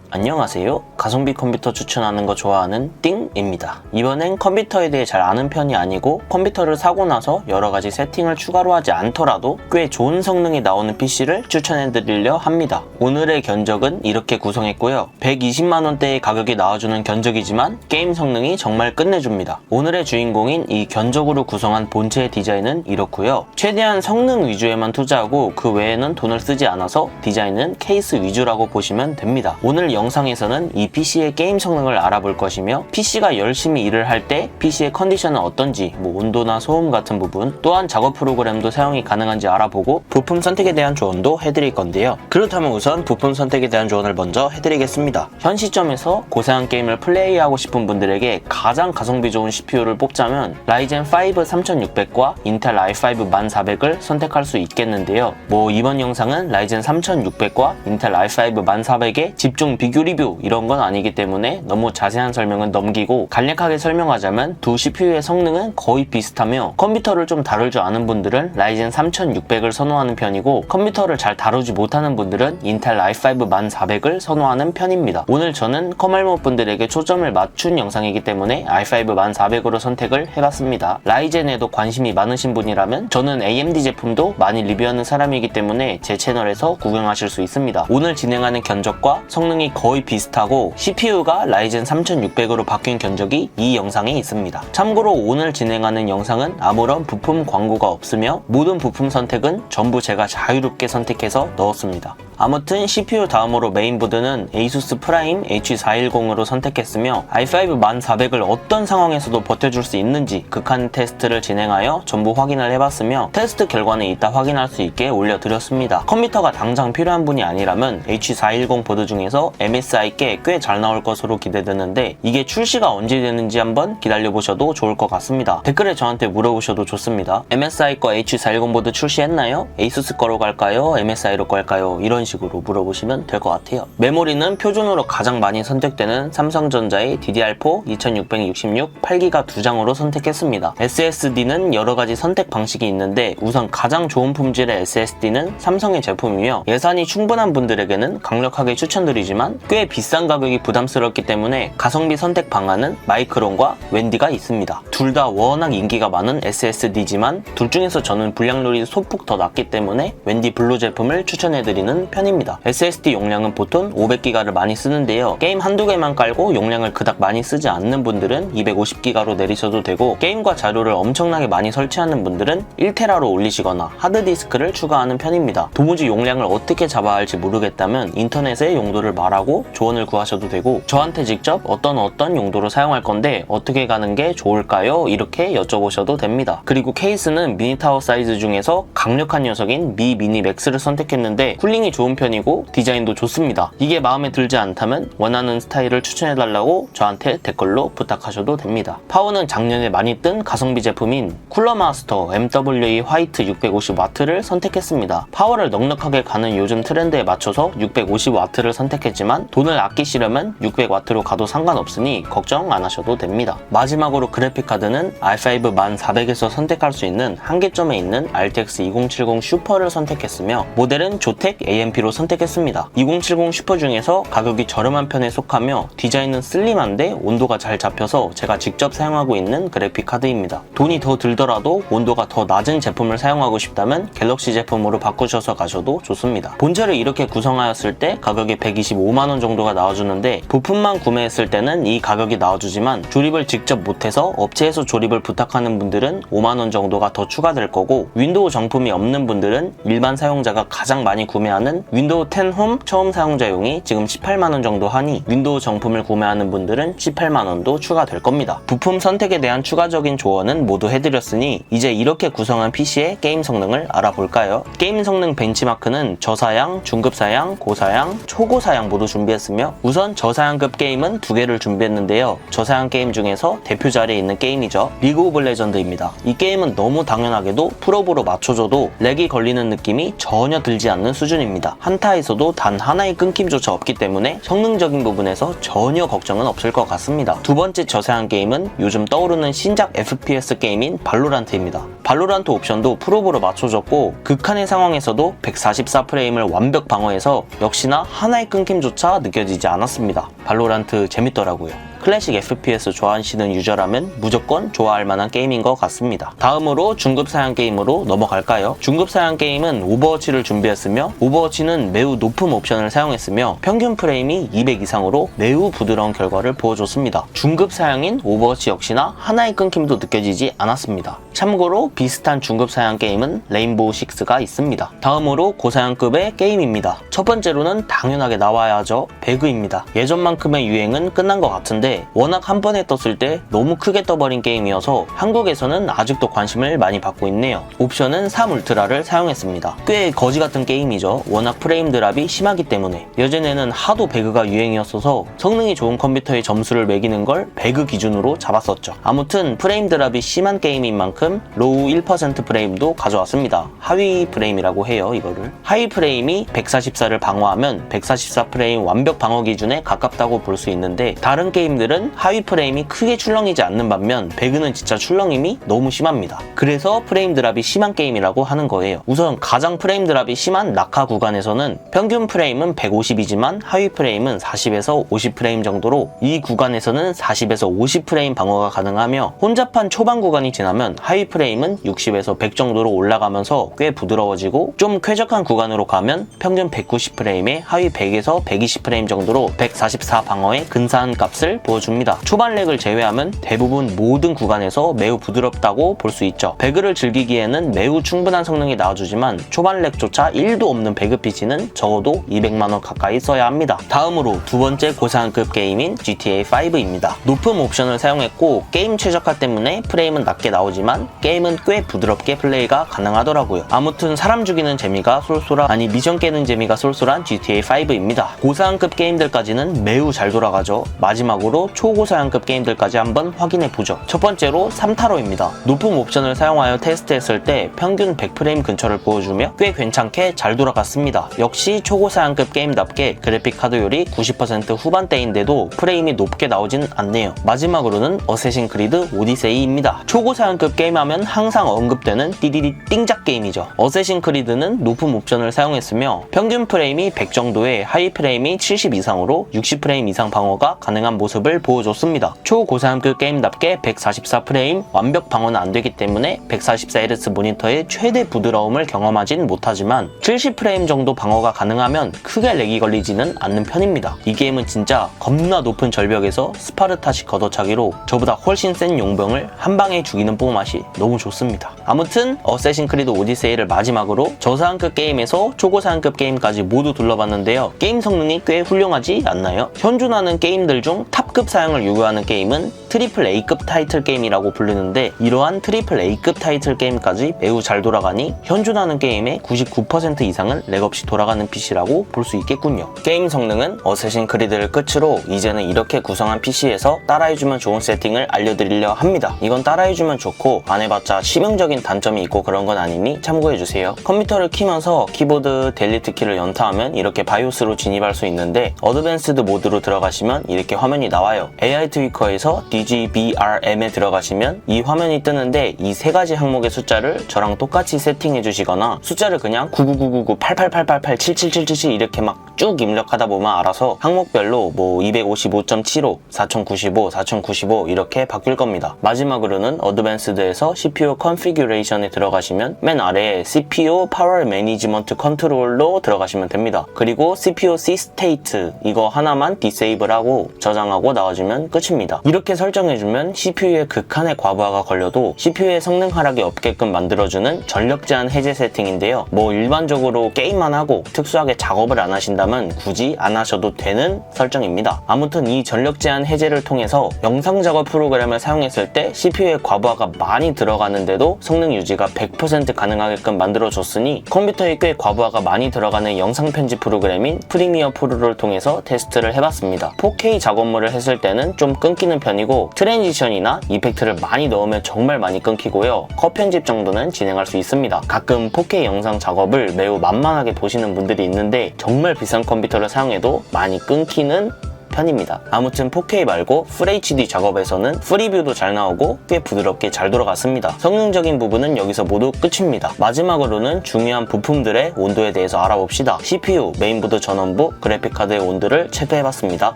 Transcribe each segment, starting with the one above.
안녕하세요. 가성비 컴퓨터 추천하는 거 좋아하는 띵입니다. 이번엔 컴퓨터에 대해 잘 아는 편이 아니고 컴퓨터를 사고 나서 여러가지 세팅을 추가로 하지 않더라도 꽤 좋은 성능이 나오는 PC를 추천해드리려 합니다. 오늘의 견적은 이렇게 구성했고요. 120만원대의 가격이 나와주는 견적이지만 게임 성능이 정말 끝내줍니다. 오늘의 주인공인 이 견적으로 구성한 본체의 디자인은 이렇고요. 최대한 성능 위주에만 투자하고 그 외에는 돈을 쓰지 않아서 디자인은 케이스 위주라고 보시면 됩니다. 오늘 영상에서는 이 PC의 게임 성능을 알아볼 것이며 PC가 열심히 일을 할 때 PC의 컨디션은 어떤지, 온도나 소음 같은 부분, 또한 작업 프로그램도 사용이 가능한지 알아보고 부품 선택에 대한 조언도 해드릴 건데요. 그렇다면 우선 부품 선택에 대한 조언을 먼저 해드리겠습니다. 현 시점에서 고사양 게임을 플레이하고 싶은 분들에게 가장 가성비 좋은 CPU를 뽑자면 라이젠 5 3600과 인텔 i5 1400을 선택할 수 있겠는데요. 이번 영상은 라이젠 3600과 인텔 i5 1400의 집중 비교 리뷰 이런 건 아니기 때문에 너무 자세한 설명은 넘기고 간략하게 설명하자면 두 CPU의 성능은 거의 비슷하며 컴퓨터를 좀 다룰 줄 아는 분들은 라이젠 3600을 선호하는 편이고 컴퓨터를 잘 다루지 못하는 분들은 인텔 i5 1400을 선호하는 편입니다. 오늘 저는 커말모 분들에게 초점을 맞춘 영상이기 때문에 i5 1400으로 선택을 해봤습니다. 라이젠에도 관심이 많으신 분이라면 저는 AMD 제품도 많이 리뷰하는 사람이기 때문에 제 채널에서 구경하실 수 있습니다. 오늘 진행하는 견적과 성능이 거의 비슷하고 CPU가 라이젠 3600으로 바뀐 견적이 이 영상에 있습니다. 참고로 오늘 진행하는 영상은 아무런 부품 광고가 없으며 모든 부품 선택은 전부 제가 자유롭게 선택해서 넣었습니다. 아무튼 CPU 다음으로 메인보드는 ASUS 프라임 H410으로 선택했으며 i5 1400을 어떤 상황에서도 버텨줄 수 있는지 극한 테스트를 진행하여 전부 확인을 해봤으며 테스트 결과는 이따 확인할 수 있게 올려드렸습니다. 컴퓨터가 당장 필요한 분이 아니라면 H410 보드 중에서 MSI께 꽤 잘 나올 것으로 기대되는데 이게 출시가 언제 되는지 한번 기다려보셔도 좋을 것 같습니다. 댓글에 저한테 물어보셔도 좋습니다. MSI 거 H410 보드 출시했나요? ASUS 거로 갈까요? MSI로 갈까요? 이런 식으로 물어보시면 될 것 같아요. 메모리는 표준으로 가장 많이 선택되는 삼성전자의 DDR4 2666 8기가 2장으로 선택했습니다. SSD는 여러가지 선택 방식이 있는데 우선 가장 좋은 품질의 SSD는 삼성의 제품이며 예산이 충분한 분들에게는 강력하게 추천드리지만 꽤 비싼 가격이 부담스럽기 때문에 가성비 선택 방안은 마이크론과 웬디가 있습니다. 둘 다 워낙 인기가 많은 SSD지만 둘 중에서 저는 불량률이 소폭 더 낮기 때문에 웬디 블루 제품을 추천해드리는 편입니다. SSD 용량은 보통 500기가를 많이 쓰는데요. 게임 한두 개만 깔고 용량을 그닥 많이 쓰지 않는 분들은 250기가로 내리셔도 되고 게임과 자료를 엄청나게 많이 설치하는 분들은 1테라로 올리시거나 하드디스크를 추가하는 편입니다. 도무지 용량을 어떻게 잡아야 할지 모르겠다면 인터넷에 용도를 말하고 조언을 구하셔도 되고 저한테 직접 어떤 용도로 사용할 건데 어떻게 가는 게 좋을까요? 이렇게 여쭤보셔도 됩니다. 그리고 케이스는 미니타워 사이즈 중에서 강력한 녀석인 미 미니 맥스를 선택했는데 쿨링이 좋은 편이고 디자인도 좋습니다. 이게 마음에 들지 않다면 원하는 스타일을 추천해달라고 저한테 댓글로 부탁하셔도 됩니다. 파워는 작년에 많이 뜬 가성비 제품인 쿨러마스터 MWA 화이트 650W를 선택했습니다. 파워를 넉넉하게 가는 요즘 트렌드에 맞춰서 650W를 선택했지만 돈을 아끼시려면 600W로 가도 상관없으니 걱정 안 하셔도 됩니다. 마지막으로 그래픽카드는 i5 1400에서 선택할 수 있는 한계점에 있는 RTX 2070 슈퍼를 선택했으며 모델은 조텍 AMP로 선택했습니다. 2070 슈퍼 중에서 가격이 저렴한 편에 속하며 디자인은 슬림한데 온도가 잘 잡혀서 제가 직접 사용하고 있는 그래픽카드입니다. 돈이 더 들더라도 온도가 더 낮은 제품을 사용하고 싶다면 갤럭시 제품으로 바꾸셔서 가셔도 좋습니다. 본체를 이렇게 구성하였을 때 가격이 125만원 정도가 나와주는데 부품만 구매했을 때는 이 가격이 나와주지만 조립을 직접 못해서 업체에서 조립을 부탁하는 분들은 5만원 정도가 더 추가될 거고 윈도우 정품이 없는 분들은 일반 사용자가 가장 많이 구매하는 윈도우 10 홈 처음 사용자용이 지금 18만원 정도 하니 윈도우 정품을 구매하는 분들은 18만원도 추가될 겁니다. 부품 선택에 대한 추가적인 조언은 모두 해드렸으니 이제 이렇게 구성한 PC의 게임 성능을 알아볼까요? 게임 성능 벤치마크는 저사양, 중급사양, 고사양, 초고사양 모두 준비했으며 우선 저사양급 게임은 2개를 준비했는데요. 저사양 게임 중에서 대표 자리에 있는 게임이죠. 리그 오브 레전드입니다. 이 게임은 너무 당연하게도 풀업으로 맞춰줘도 렉이 걸리는 느낌이 전혀 들지 않는 수준입니다. 있습니다. 한타에서도 단 하나의 끊김조차 없기 때문에 성능적인 부분에서 전혀 걱정은 없을 것 같습니다. 두 번째 저세한 게임은 요즘 떠오르는 신작 FPS 게임인 발로란트입니다. 발로란트 옵션도 프로브로 맞춰졌고 극한의 상황에서도 144프레임을 완벽 방어해서 역시나 하나의 끊김조차 느껴지지 않았습니다. 발로란트 재밌더라고요. 클래식 FPS 좋아하시는 유저라면 무조건 좋아할 만한 게임인 것 같습니다. 다음으로 중급 사양 게임으로 넘어갈까요? 중급 사양 게임은 오버워치를 준비했으며 오버워치는 매우 높은 옵션을 사용했으며 평균 프레임이 200 이상으로 매우 부드러운 결과를 보여줬습니다. 중급 사양인 오버워치 역시나 하나의 끊김도 느껴지지 않았습니다. 참고로 비슷한 중급 사양 게임은 레인보우 6가 있습니다. 다음으로 고사양급의 게임입니다. 첫 번째로는 당연하게 나와야죠. 배그입니다. 예전만큼의 유행은 끝난 것 같은데 워낙 한 번에 떴을 때 너무 크게 떠버린 게임이어서 한국에서는 아직도 관심을 많이 받고 있네요. 옵션은 3 울트라를 사용했습니다. 꽤 거지 같은 게임이죠. 워낙 프레임 드랍이 심하기 때문에. 예전에는 하도 배그가 유행이었어서 성능이 좋은 컴퓨터의 점수를 매기는 걸 배그 기준으로 잡았었죠. 아무튼 프레임 드랍이 심한 게임인 만큼 로우 1% 프레임도 가져왔습니다. 하위 프레임이라고 해요, 이거를. 하위 프레임이 144를 방어하면 144 프레임 완벽 방어 기준에 가깝다고 볼 수 있는데 다른 게임들은 하위 프레임이 크게 출렁이지 않는 반면 배그는 진짜 출렁임이 너무 심합니다. 그래서 프레임 드랍이 심한 게임이라고 하는 거예요. 우선 가장 프레임 드랍이 심한 낙하 구간에서는 평균 프레임은 150이지만 하위 프레임은 40에서 50 프레임 정도로 이 구간에서는 40에서 50 프레임 방어가 가능하며 혼잡한 초반 구간이 지나면 하위 프레임은 60에서 100 정도로 올라가면서 꽤 부드러워지고 좀 쾌적한 구간으로 가면 평균 190 프레임에 하위 100에서 120 프레임 정도로 144 방어의 근사한 값을 보여줍니다. 초반 렉을 제외하면 대부분 모든 구간에서 매우 부드럽다고 볼 수 있죠. 배그를 즐기기에는 매우 충분한 성능이 나와주지만 초반 렉조차 1도 없는 배그 PC는 적어도 200만원 가까이 써야 합니다. 다음으로 두 번째 고사양급 게임인 GTA5입니다. 높은 옵션을 사용했고 게임 최적화 때문에 프레임은 낮게 나오지만 게임은 꽤 부드럽게 플레이가 가능하더라고요. 아무튼 사람 죽이는 재미가 쏠쏠한 미션 깨는 재미가 쏠쏠한 GTA5입니다. 고사양급 게임들까지는 매우 잘 돌아가죠. 마지막으로 초고사양급 게임들까지 한번 확인해보죠. 첫 번째로 3타로입니다. 높은 옵션을 사용하여 테스트했을 때 평균 100프레임 근처를 보여주며 꽤 괜찮게 잘 돌아갔습니다. 역시 초고사양급 게임답게 그래픽 카드율이 90% 후반대인데도 프레임이 높게 나오진 않네요. 마지막으로는 어쌔신 크리드 오디세이입니다. 초고사양급 게임하면 항상 언급되는 띠디디 띵작 게임이죠. 어쌔신 크리드는 높은 옵션을 사용했으며 평균 프레임이 100 정도에 하위 프레임이 70 이상으로 60프레임 이상 방어가 가능한 모습을 보여줬습니다. 초고사양급 게임답게 144프레임 완벽 방어는 안되기 때문에 144Hz 모니터의 최대 부드러움을 경험하진 못하지만 70프레임 정도 방어가 가능하면 크게 렉이 걸리지는 않는 편입니다. 이 게임은 진짜 겁나 높은 절벽에서 스파르타식 걷어차기로 저보다 훨씬 센 용병을 한 방에 죽이는 뽀맛이 너무 좋습니다. 아무튼 어쌔신 크리드 오디세이를 마지막으로 저사양급 게임에서 초고사양급 게임까지 모두 둘러봤는데요. 게임 성능이 꽤 훌륭하지 않나요? 현존하는 게임들 중 탑급 사양을 요구하는 게임은 트리플 A급 타이틀 게임이라고 부르는데 이러한 트리플 A급 타이틀 게임까지 매우 잘 돌아가니 현존하는 게임의 99% 이상은 렉 없이 돌아가는 PC라고 볼 수 있겠군요. 게임 성능은 어쌔신 크리드를 끝으로 이제는 이렇게 구성한 PC에서 따라해주면 좋은 세팅을 알려드리려 합니다. 이건 따라해주면 좋고 안 해봤자 치명적인 단점이 있고 그런 건 아니니 참고해주세요. 컴퓨터를 키면서 키보드 델리트 키를 연타하면 이렇게 바이오스로 진입할 수 있는데 어드밴스드 모드로 들어가시면 이렇게 화면이 나와요. AI 트위커에서 DGBRM에 들어가시면 이 화면이 뜨는데 이 세 가지 항목의 숫자를 저랑 똑같이 세팅해 주시거나 숫자를 그냥 99999 888888 7777 이렇게 막 쭉 입력하다 보면 알아서 항목별로 뭐 255.75, 4095, 4095 이렇게 바뀔 겁니다. 마지막으로는 어드밴스드에서 CPU 컨피규레이션에 들어가시면 맨 아래에 CPU 파워 매니지먼트 컨트롤로 들어가시면 됩니다. 그리고 CPU C 스테이트 이거 하나만 디세이블하고 저장하고 나와주면 끝입니다. 이렇게 설정해주면 CPU에 극한의 과부하가 걸려도 CPU의 성능 하락이 없게끔 만들어주는 전력 제한 해제 세팅인데요. 뭐 일반적으로 게임만 하고 특수하게 작업을 안 하신다면 굳이 안 하셔도 되는 설정입니다. 아무튼 이 전력 제한 해제를 통해서 영상 작업 프로그램을 사용했을 때 CPU에 과부하가 많이 들어가는데도 성능 유지가 100% 가능하게끔 만들어줬으니 컴퓨터에 꽤 과부하가 많이 들어가는 영상 편집 프로그램인 프리미어 프로를 통해서 테스트를 해봤습니다. 4K 작업물을 했을 때는 좀 끊기는 편이고 트랜지션이나 이펙트를 많이 넣으면 정말 많이 끊기고요. 컷 편집 정도는 진행할 수 있습니다. 가끔 4K 영상 작업을 매우 만만하게 보시는 분들이 있는데 정말 비싼 컴퓨터를 사용해도 많이 끊기는 편입니다. 아무튼 4K 말고 FHD 작업에서는 프리뷰도 잘 나오고 꽤 부드럽게 잘 돌아갔습니다. 성능적인 부분은 여기서 모두 끝입니다. 마지막으로는 중요한 부품들의 온도에 대해서 알아봅시다. CPU, 메인보드 전원부, 그래픽카드의 온도를 체크해봤습니다.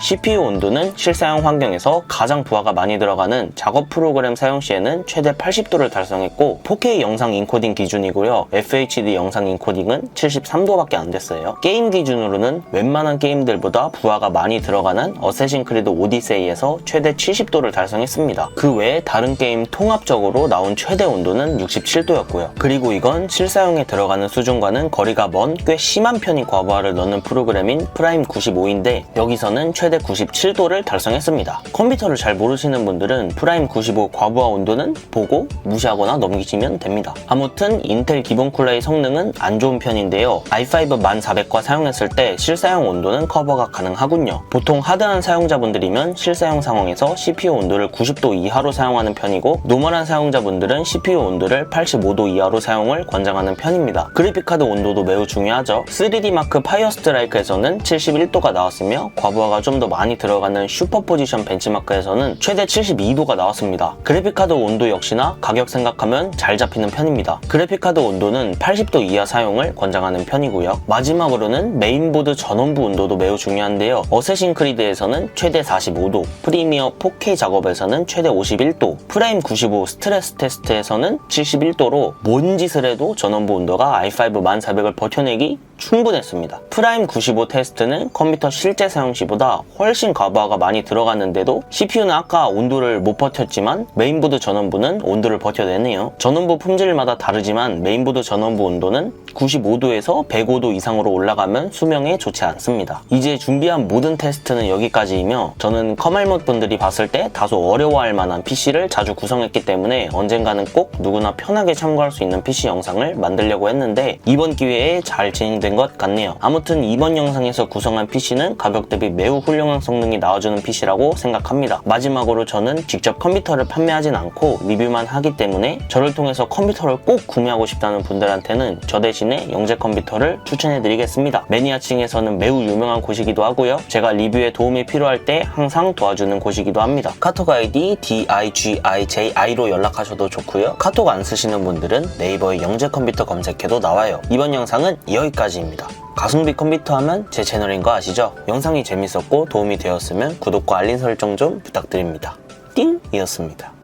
CPU 온도는 실사용 환경에서 가장 부하가 많이 들어가는 작업 프로그램 사용 시에는 최대 80도를 달성했고 4K 영상 인코딩 기준이고요. FHD 영상 인코딩은 73도밖에 안 됐어요. 게임 기준으로는 웬만한 게임들보다 부하가 많이 들어가는 어쌔신 크리드 오디세이에서 최대 70도를 달성했습니다. 그 외에 다른 게임 통합적으로 나온 최대 온도는 67도였고요. 그리고 이건 실사용에 들어가는 수준과는 거리가 먼 꽤 심한 편인 과부하를 넣는 프로그램인 프라임 95인데 여기서는 최대 97도를 달성했습니다. 컴퓨터를 잘 모르시는 분들은 프라임 95 과부하 온도는 보고 무시하거나 넘기시면 됩니다. 아무튼 인텔 기본 쿨러의 성능은 안 좋은 편인데요. i5 1400과 사용했을 때 실사용 온도는 커버가 가능하군요. 보통 하드한 사용자분들이면 실사용 상황에서 CPU 온도를 90도 이하로 사용하는 편이고 노멀한 사용자분들은 CPU 온도를 85도 이하로 사용을 권장하는 편입니다. 그래픽카드 온도도 매우 중요하죠. 3D마크 파이어스트라이크에서는 71도가 나왔으며 과부하가 좀 더 많이 들어가는 슈퍼포지션 벤치마크에서는 최대 72도가 나왔습니다. 그래픽카드 온도 역시나 가격 생각하면 잘 잡히는 편입니다. 그래픽카드 온도는 80도 이하 사용을 권장하는 편이고요. 마지막으로는 메인보드 전원부 온도도 매우 중요한데요. 어쌔신 크리드에서는 최대 45도, 프리미어 4K 작업에서는 최대 51도, 프라임 95 스트레스 테스트에서는 71도로 뭔 짓을 해도 전원부 온도가 i5 1400을 버텨내기 충분했습니다. 프라임 95 테스트는 컴퓨터 실제 사용 시보다 훨씬 과부하가 많이 들어갔는데도 CPU는 아까 온도를 못 버텼지만 메인보드 전원부는 온도를 버텨내네요. 전원부 품질마다 다르지만 메인보드 전원부 온도는 95도에서 105도 이상으로 올라가면 수명에 좋지 않습니다. 이제 준비한 모든 테스트는 여기까지이며 저는 커말못 분들이 봤을 때 다소 어려워할 만한 PC를 자주 구성했기 때문에 언젠가는 꼭 누구나 편하게 참고할 수 있는 PC 영상을 만들려고 했는데 이번 기회에 잘 진행된 것 같네요. 아무튼 이번 영상에서 구성한 PC는 가격 대비 매우 훌륭한 성능이 나와주는 PC라고 생각합니다. 마지막으로 저는 직접 컴퓨터를 판매하진 않고 리뷰만 하기 때문에 저를 통해서 컴퓨터를 꼭 구매하고 싶다는 분들한테는 저 대신에 영재 컴퓨터를 추천해드리겠습니다. 매니아층에서는 매우 유명한 곳이기도 하고요. 제가 리뷰에 도움이 필요할 때 항상 도와주는 곳이기도 합니다. 카톡 아이디 DIGIJI로 연락하셔도 좋고요. 카톡 안 쓰시는 분들은 네이버에 영재 컴퓨터 검색해도 나와요. 이번 영상은 여기까지입니다. 가성비 컴퓨터 하면 제 채널인 거 아시죠? 영상이 재밌었고 도움이 되었으면 구독과 알림 설정 좀 부탁드립니다. 띵! 이었습니다.